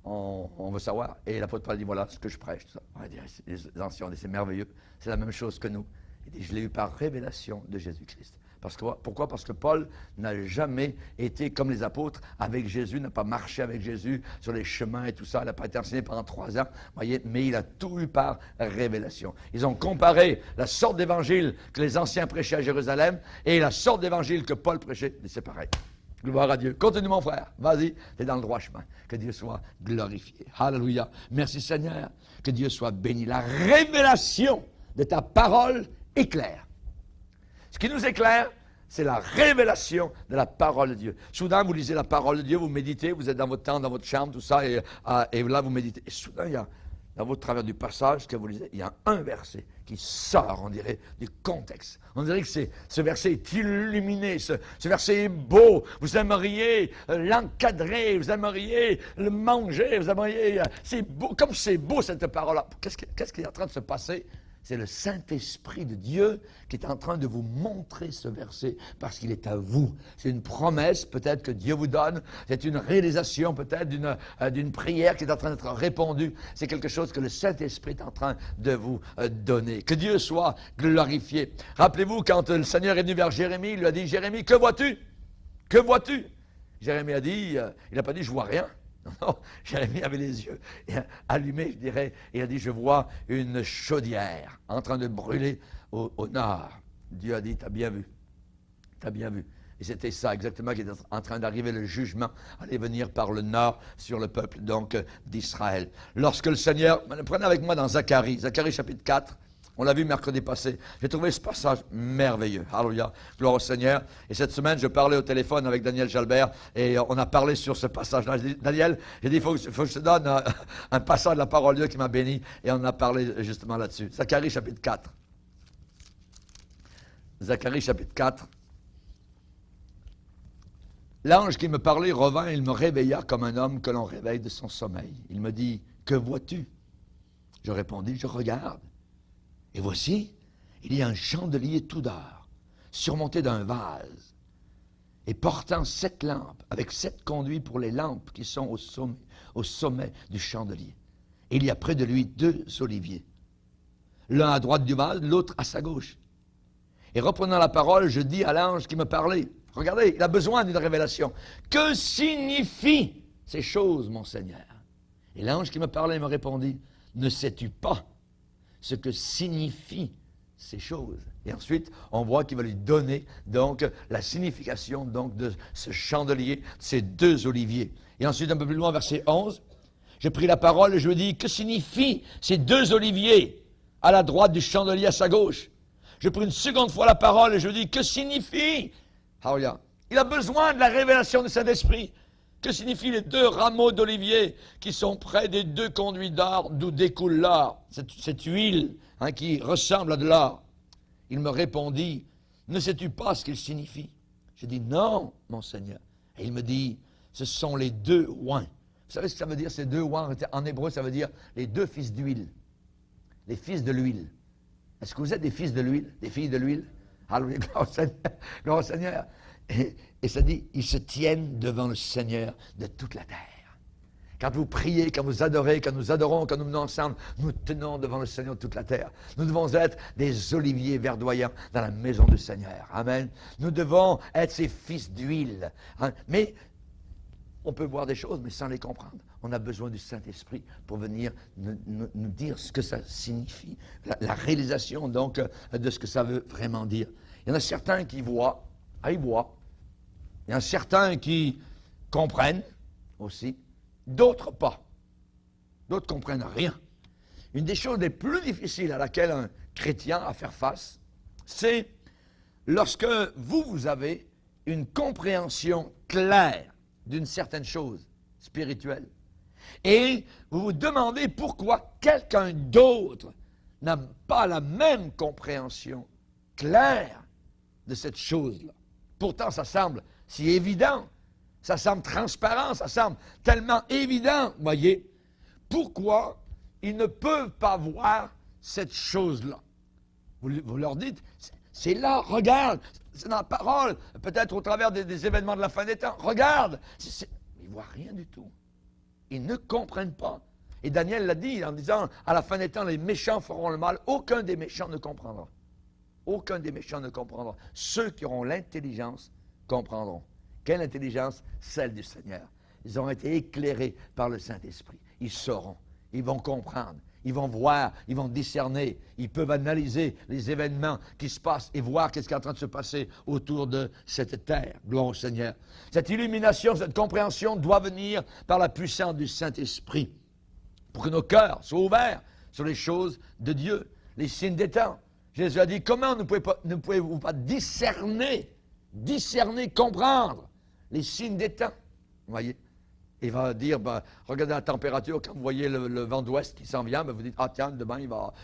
on veut savoir. Et l'apôtre Paul dit, voilà ce que je prêche. Tout ça. On va dire, les anciens ont dit, c'est merveilleux. C'est la même chose que nous. Il dit, je l'ai eu par révélation de Jésus-Christ. Pourquoi? Parce que Paul n'a jamais été comme les apôtres avec Jésus, n'a pas marché avec Jésus sur les chemins et tout ça. Il n'a pas été enseigné pendant 3 ans, voyez, mais il a tout eu par révélation. Ils ont comparé la sorte d'évangile que les anciens prêchaient à Jérusalem et la sorte d'évangile que Paul prêchait. C'est pareil. Gloire à Dieu. Continue mon frère. Vas-y, tu es dans le droit chemin. Que Dieu soit glorifié. Alléluia. Merci Seigneur. Que Dieu soit béni. La révélation de ta parole éclaire. Ce qui nous éclaire, c'est la révélation de la parole de Dieu. Soudain, vous lisez la parole de Dieu, vous méditez, vous êtes dans votre temps, dans votre chambre, tout ça, et là, vous méditez. Et soudain, il y a, dans votre travers du passage que vous lisez, il y a un verset qui sort, on dirait, du contexte. On dirait que ce verset est illuminé, ce verset est beau. Vous aimeriez l'encadrer, vous aimeriez le manger, vous aimeriez... C'est beau, comme c'est beau cette parole-là. Qu'est-ce qui est en train de se passer? C'est le Saint-Esprit de Dieu qui est en train de vous montrer ce verset parce qu'il est à vous. C'est une promesse peut-être que Dieu vous donne. C'est une réalisation peut-être d'une prière qui est en train d'être répondue. C'est quelque chose que le Saint-Esprit est en train de vous donner. Que Dieu soit glorifié. Rappelez-vous quand le Seigneur est venu vers Jérémie, il lui a dit, Jérémie, que vois-tu? Que vois-tu? Jérémie a dit, il n'a pas dit, je vois rien. Non, Jérémie avait les yeux allumés, je dirais. Il a dit, je vois une chaudière en train de brûler au nord. Dieu a dit, t'as bien vu. T'as bien vu. Et c'était ça exactement qui était en train d'arriver, le jugement allait venir par le nord sur le peuple donc d'Israël. Lorsque le Seigneur, prenez avec moi dans Zacharie chapitre 4, on l'a vu mercredi passé. J'ai trouvé ce passage merveilleux. Alléluia. Gloire au Seigneur. Et cette semaine, je parlais au téléphone avec Daniel Jalbert et on a parlé sur ce passage-là. Daniel, j'ai dit, il faut que je te donne un passage de la parole de Dieu qui m'a béni. Et on a parlé justement là-dessus. Zacharie chapitre 4. Zacharie chapitre 4. L'ange qui me parlait revint et il me réveilla comme un homme que l'on réveille de son sommeil. Il me dit, que vois-tu? Je répondis, je regarde. Et voici, il y a un chandelier tout d'or, surmonté d'un vase, et portant 7 lampes, avec 7 conduits pour les lampes qui sont au sommet du chandelier. Et il y a près de lui 2 oliviers, l'un à droite du vase, l'autre à sa gauche. Et reprenant la parole, je dis à l'ange qui me parlait, regardez, il a besoin d'une révélation. Que signifient ces choses, mon Seigneur? Et l'ange qui me parlait me répondit, ne sais-tu pas ce que signifient ces choses? Et ensuite, on voit qu'il va lui donner donc la signification donc de ce chandelier, de ces 2 oliviers. Et ensuite, un peu plus loin, verset 11, j'ai pris la parole et je lui dis, que signifient ces 2 oliviers à la droite du chandelier à sa gauche? J'ai pris une seconde fois la parole et je lui dis, que signifie? Alléluia. Il a besoin de la révélation de Saint-Esprit. Que signifient les 2 rameaux d'olivier qui sont près des 2 conduits d'or d'où découle l'or, cette huile qui ressemble à de l'or? Il me répondit, ne sais-tu pas ce qu'il signifie? J'ai dit, non, mon Seigneur. Et il me dit, ce sont les deux oins. Vous savez ce que ça veut dire, ces deux oins? En hébreu, ça veut dire les deux fils d'huile. Les fils de l'huile. Est-ce que vous êtes des fils de l'huile? Des filles de l'huile? Alléluia, gloire au Seigneur. Gloire au Seigneur. Et ça dit, ils se tiennent devant le Seigneur de toute la terre. Quand vous priez, quand vous adorez, quand nous adorons, quand nous venons ensemble, nous tenons devant le Seigneur de toute la terre. Nous devons être des oliviers verdoyants dans la maison du Seigneur. Amen. Nous devons être ces fils d'huile. Mais on peut voir des choses, mais sans les comprendre. On a besoin du Saint-Esprit pour venir nous dire ce que ça signifie. La réalisation, donc, de ce que ça veut vraiment dire. Il y en a certains qui voient, ils voient. Il y en a certains qui comprennent aussi. D'autres pas. D'autres ne comprennent rien. Une des choses les plus difficiles à laquelle un chrétien a à faire face, c'est lorsque vous avez une compréhension claire d'une certaine chose spirituelle et vous vous demandez pourquoi quelqu'un d'autre n'a pas la même compréhension claire de cette chose-là. Pourtant, ça semble si évident. Ça semble transparent, ça semble tellement évident, voyez. Pourquoi ils ne peuvent pas voir cette chose-là? Vous leur dites, c'est là, regarde, c'est dans la parole, peut-être au travers des événements de la fin des temps. Regarde, ils ne voient rien du tout. Ils ne comprennent pas. Et Daniel l'a dit en disant, à la fin des temps, les méchants feront le mal. Aucun des méchants ne comprendra. Aucun des méchants ne comprendra. Ceux qui auront l'intelligence comprendront. Quelle intelligence? Celle du Seigneur. Ils ont été éclairés par le Saint-Esprit. Ils sauront, ils vont comprendre, ils vont voir, ils vont discerner, ils peuvent analyser les événements qui se passent et voir qu'est-ce qui est en train de se passer autour de cette terre. Gloire au Seigneur. Cette illumination, cette compréhension doit venir par la puissance du Saint-Esprit pour que nos cœurs soient ouverts sur les choses de Dieu, les signes des temps. Jésus a dit, comment ne pouvez-vous pas discerner, comprendre les signes des temps? Vous voyez? Il va dire, regardez la température, quand vous voyez le vent d'ouest qui s'en vient, vous dites, ah tiens, demain il va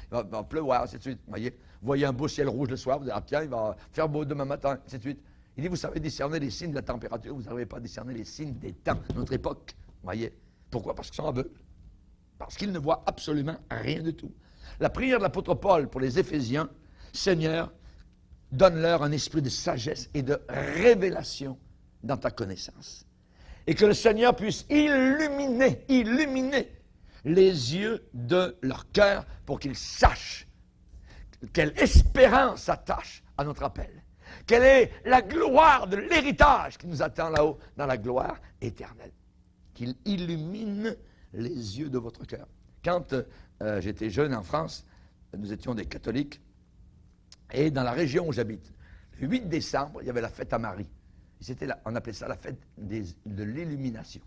pleuvoir, ainsi de suite. Vous voyez? Vous voyez un beau ciel rouge le soir, vous dites, ah tiens, il va faire beau demain matin, ainsi de suite. Il dit, vous savez discerner les signes de la température, vous n'arrivez pas à discerner les signes des temps, notre époque. Vous voyez? Pourquoi? Parce qu'ils sont aveugles. Parce qu'ils ne voient absolument rien du tout. La prière de l'apôtre Paul pour les Éphésiens, Seigneur, donne-leur un esprit de sagesse et de révélation dans ta connaissance. Et que le Seigneur puisse illuminer les yeux de leur cœur pour qu'ils sachent quelle espérance s'attache à notre appel. Quelle est la gloire de l'héritage qui nous attend là-haut dans la gloire éternelle. Qu'il illumine les yeux de votre cœur. Quand j'étais jeune en France, nous étions des catholiques, et dans la région où j'habite, le 8 décembre, il y avait la fête à Marie. On appelait ça la fête de l'illumination.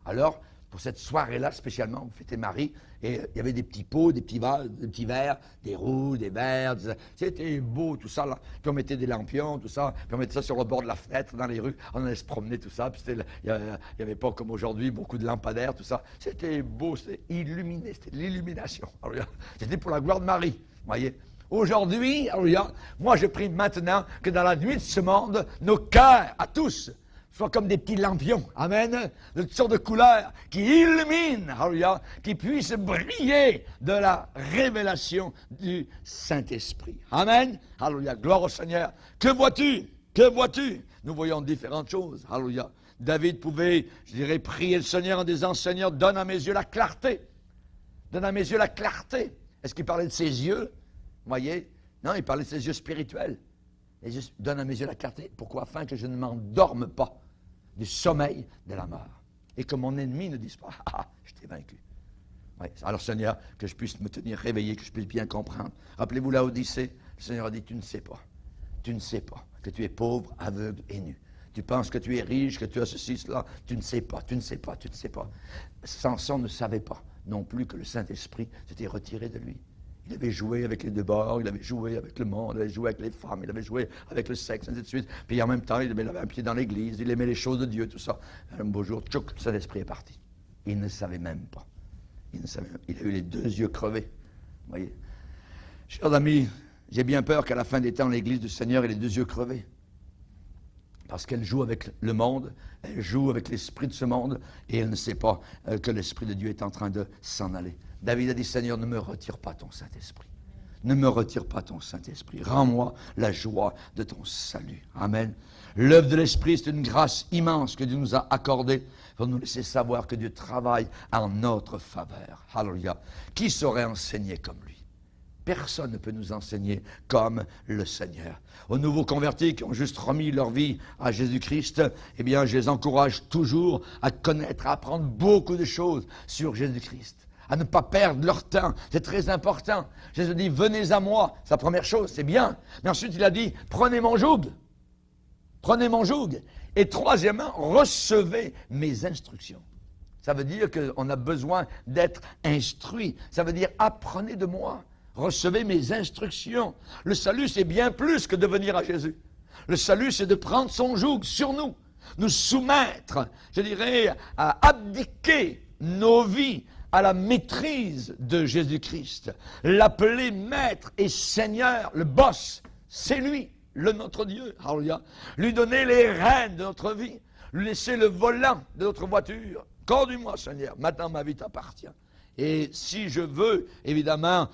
Alors, pour cette soirée-là, spécialement, on fêtait Marie, et il y avait des petits pots, des petits vases, des petits verres, des rouges, des verts, c'était beau, tout ça, là. Puis on mettait des lampions, tout ça, puis on mettait ça sur le bord de la fenêtre, dans les rues, on allait se promener, tout ça, puis il n'y avait pas, comme aujourd'hui, beaucoup de lampadaires, tout ça. C'était beau, c'était illuminé, c'était l'illumination. C'était pour la gloire de Marie, vous voyez. Aujourd'hui, moi je prie maintenant que dans la nuit de ce monde, nos cœurs, à tous, soient comme des petits lampions, amen, de toutes sortes de couleurs, qui illuminent, qui puissent briller de la révélation du Saint-Esprit. Amen, alléluia, gloire au Seigneur. Que vois-tu? Que vois-tu? Nous voyons différentes choses, alléluia. David pouvait, je dirais, prier le Seigneur en disant, Seigneur, donne à mes yeux la clarté. Donne à mes yeux la clarté. Est-ce qu'il parlait de ses yeux? Vous voyez? Non, il parlait de ses yeux spirituels. Et je donne à mes yeux la clarté. Pourquoi? Afin que je ne m'endorme pas du sommeil de la mort. Et que mon ennemi ne dise pas, je t'ai vaincu. Oui. Alors Seigneur, que je puisse me tenir réveillé, que je puisse bien comprendre. Rappelez-vous la Odyssée, le Seigneur a dit, tu ne sais pas que tu es pauvre, aveugle et nu. Tu penses que tu es riche, que tu as ceci, cela. Tu ne sais pas. Samson ne savait pas non plus que le Saint-Esprit s'était retiré de lui. Il avait joué avec les deux bords, il avait joué avec le monde, il avait joué avec les femmes, il avait joué avec le sexe, ainsi de suite. Puis en même temps, il avait un pied dans l'église, il aimait les choses de Dieu, tout ça. Un beau jour, tchouk, le Saint-Esprit est parti. Il ne savait même pas. Il a eu les deux yeux crevés. Vous voyez? Chers amis, j'ai bien peur qu'à la fin des temps, l'église du Seigneur ait les deux yeux crevés. Parce qu'elle joue avec le monde, elle joue avec l'esprit de ce monde, et elle ne sait pas que l'Esprit de Dieu est en train de s'en aller. David a dit, Seigneur, ne me retire pas ton Saint-Esprit. Ne me retire pas ton Saint-Esprit. Rends-moi la joie de ton salut. Amen. L'œuvre de l'Esprit, c'est une grâce immense que Dieu nous a accordée pour nous laisser savoir que Dieu travaille en notre faveur. Alléluia. Qui saurait enseigner comme lui? Personne ne peut nous enseigner comme le Seigneur. Aux nouveaux convertis qui ont juste remis leur vie à Jésus-Christ, eh bien, je les encourage toujours à connaître, à apprendre beaucoup de choses sur Jésus-Christ. À ne pas perdre leur temps. C'est très important. Jésus dit, venez à moi. C'est la première chose, c'est bien. Mais ensuite, il a dit, prenez mon joug. Prenez mon joug. Et troisièmement, recevez mes instructions. Ça veut dire qu'on a besoin d'être instruit. Ça veut dire, apprenez de moi. Recevez mes instructions. Le salut, c'est bien plus que de venir à Jésus. Le salut, c'est de prendre son joug sur nous. Nous soumettre, je dirais, à abdiquer nos vies à la maîtrise de Jésus-Christ. L'appeler maître et seigneur, le boss, c'est lui, notre Dieu. Alléluia. Lui donner les rênes de notre vie, lui laisser le volant de notre voiture. Conduis-moi, Seigneur, maintenant ma vie t'appartient. Et si je veux, évidemment,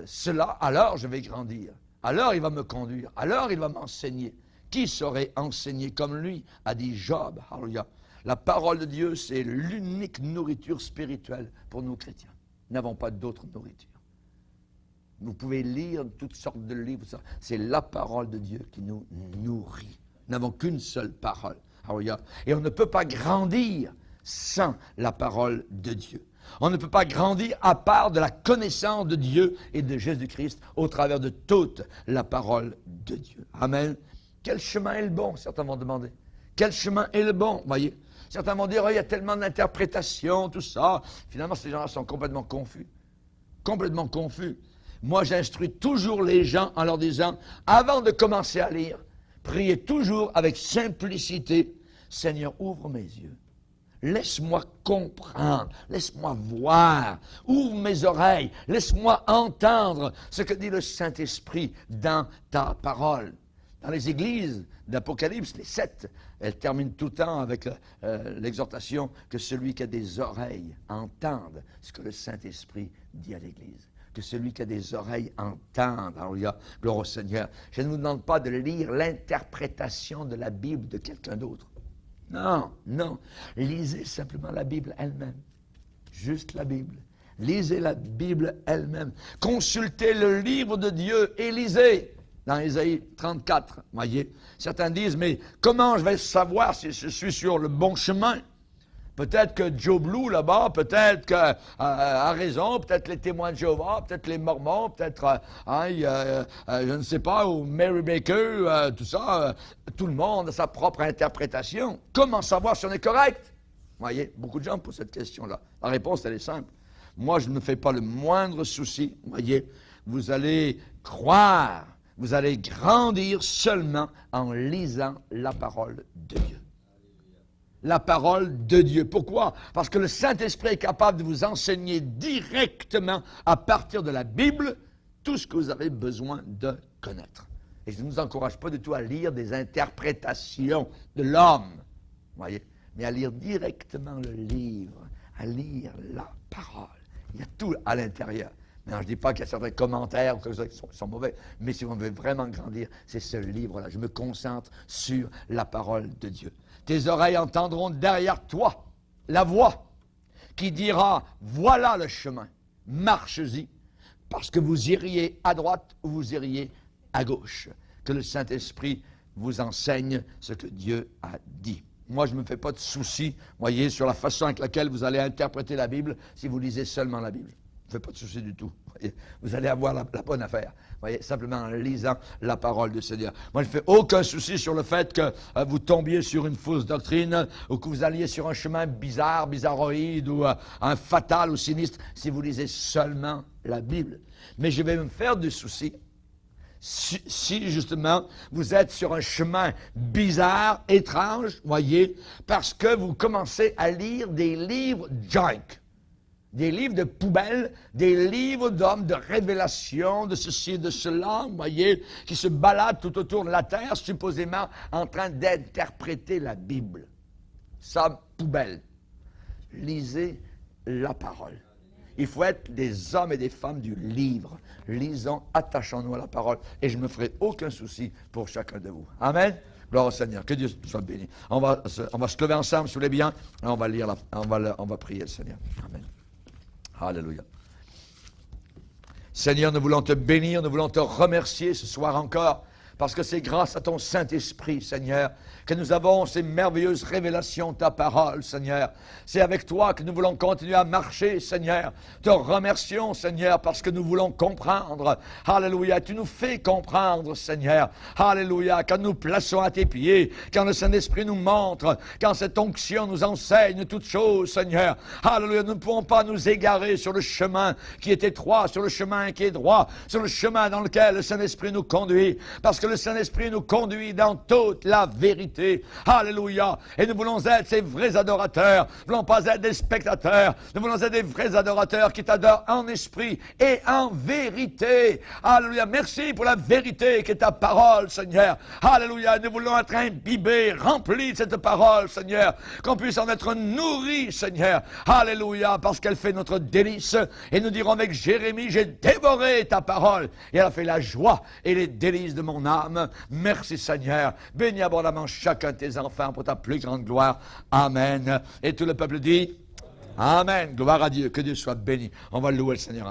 cela, alors je vais grandir. Alors il va me conduire. Alors il va m'enseigner. Qui saurait enseigner comme lui, a dit Job. Alléluia. La parole de Dieu, c'est l'unique nourriture spirituelle pour nous chrétiens. Nous n'avons pas d'autre nourriture. Vous pouvez lire toutes sortes de livres. C'est la parole de Dieu qui nous nourrit. Nous n'avons qu'une seule parole. Alléluia. Et on ne peut pas grandir sans la parole de Dieu. On ne peut pas grandir à part de la connaissance de Dieu et de Jésus-Christ au travers de toute la parole de Dieu. Amen. Quel chemin est le bon? Certains vont demander. Quel chemin est le bon? Voyez, certains vont dire, oh, il y a tellement d'interprétations, tout ça. Finalement, ces gens-là sont complètement confus. Complètement confus. Moi, j'instruis toujours les gens en leur disant, avant de commencer à lire, priez toujours avec simplicité. Seigneur, ouvre mes yeux. Laisse-moi comprendre, laisse-moi voir, ouvre mes oreilles, laisse-moi entendre ce que dit le Saint-Esprit dans ta parole. Dans les églises d'Apocalypse, les 7, elles terminent tout le temps avec l'exhortation que celui qui a des oreilles entende ce que le Saint-Esprit dit à l'Église. Que celui qui a des oreilles entende. Alléluia, gloire au Seigneur. Je ne vous demande pas de lire l'interprétation de la Bible de quelqu'un d'autre. Non, non. Lisez simplement la Bible elle-même. Juste la Bible. Lisez la Bible elle-même. Consultez le livre de Dieu et lisez. Dans Ésaïe 34, voyez. Certains disent, mais comment je vais savoir si je suis sur le bon chemin? Peut-être que Joe Blue, là-bas, peut-être a raison, peut-être les témoins de Jéhovah, peut-être les Mormons, peut-être, je ne sais pas, ou Mary Baker, tout ça, tout le monde a sa propre interprétation. Comment savoir si on est correct? Vous voyez, beaucoup de gens posent cette question-là. La réponse, elle est simple. Moi, je ne me fais pas le moindre souci. Vous voyez, vous allez croire, vous allez grandir seulement en lisant la parole de Dieu. La parole de Dieu. Pourquoi? Parce que le Saint-Esprit est capable de vous enseigner directement, à partir de la Bible, tout ce que vous avez besoin de connaître. Et je ne vous encourage pas du tout à lire des interprétations de l'homme, voyez, mais à lire directement le livre, à lire la parole. Il y a tout à l'intérieur. Maintenant, je ne dis pas qu'il y a certains commentaires qui sont mauvais, mais si on veut vraiment grandir, c'est ce livre-là. Je me concentre sur la parole de Dieu. Tes oreilles entendront derrière toi la voix qui dira, voilà le chemin, marche-y, parce que vous iriez à droite ou vous iriez à gauche. Que le Saint-Esprit vous enseigne ce que Dieu a dit. Moi, je ne me fais pas de soucis, voyez, sur la façon avec laquelle vous allez interpréter la Bible si vous lisez seulement la Bible. Je ne fais pas de soucis du tout. Voyez. Vous allez avoir la bonne affaire. Voyez, simplement en lisant la parole du Seigneur. Moi, je ne fais aucun souci sur le fait que vous tombiez sur une fausse doctrine ou que vous alliez sur un chemin bizarre, bizarroïde ou un fatal ou sinistre si vous lisez seulement la Bible. Mais je vais me faire du souci si justement vous êtes sur un chemin bizarre, étrange, voyez, parce que vous commencez à lire des livres junk. des livres de poubelle, des livres d'hommes, de révélation, de ceci et de cela, vous voyez, qui se baladent tout autour de la terre, supposément en train d'interpréter la Bible. Ça, poubelle. Lisez la parole. Il faut être des hommes et des femmes du livre. Lisons, attachons-nous à la parole, et je ne me ferai aucun souci pour chacun de vous. Amen. Gloire au Seigneur. Que Dieu soit béni. On va se lever ensemble, si vous voulez bien, et on va lire, on va prier le Seigneur. Amen. Alléluia. Seigneur, nous voulons te bénir, nous voulons te remercier ce soir encore, parce que c'est grâce à ton Saint-Esprit, Seigneur, que nous avons ces merveilleuses révélations de ta parole, Seigneur. C'est avec toi que nous voulons continuer à marcher, Seigneur. Te remercions, Seigneur, parce que nous voulons comprendre. Alléluia, tu nous fais comprendre, Seigneur. Alléluia, quand nous plaçons à tes pieds, quand le Saint-Esprit nous montre, quand cette onction nous enseigne toutes choses, Seigneur. Alléluia, nous ne pouvons pas nous égarer sur le chemin qui est étroit, sur le chemin qui est droit, sur le chemin dans lequel le Saint-Esprit nous conduit, parce que le Saint-Esprit nous conduit dans toute la vérité. Alléluia. Et nous voulons être ces vrais adorateurs. Nous ne voulons pas être des spectateurs. Nous voulons être des vrais adorateurs qui t'adorent en esprit et en vérité. Alléluia. Merci pour la vérité qui est ta parole, Seigneur. Alléluia. Nous voulons être imbibés, remplis de cette parole, Seigneur. Qu'on puisse en être nourris, Seigneur. Alléluia. Parce qu'elle fait notre délice. Et nous dirons avec Jérémie, j'ai dévoré ta parole. Et elle a fait la joie et les délices de mon âme. Merci, Seigneur. Bénis abondamment chacun de tes enfants pour ta plus grande gloire. Amen. Et tout le peuple dit Amen. Gloire à Dieu. Que Dieu soit béni. On va louer le Seigneur.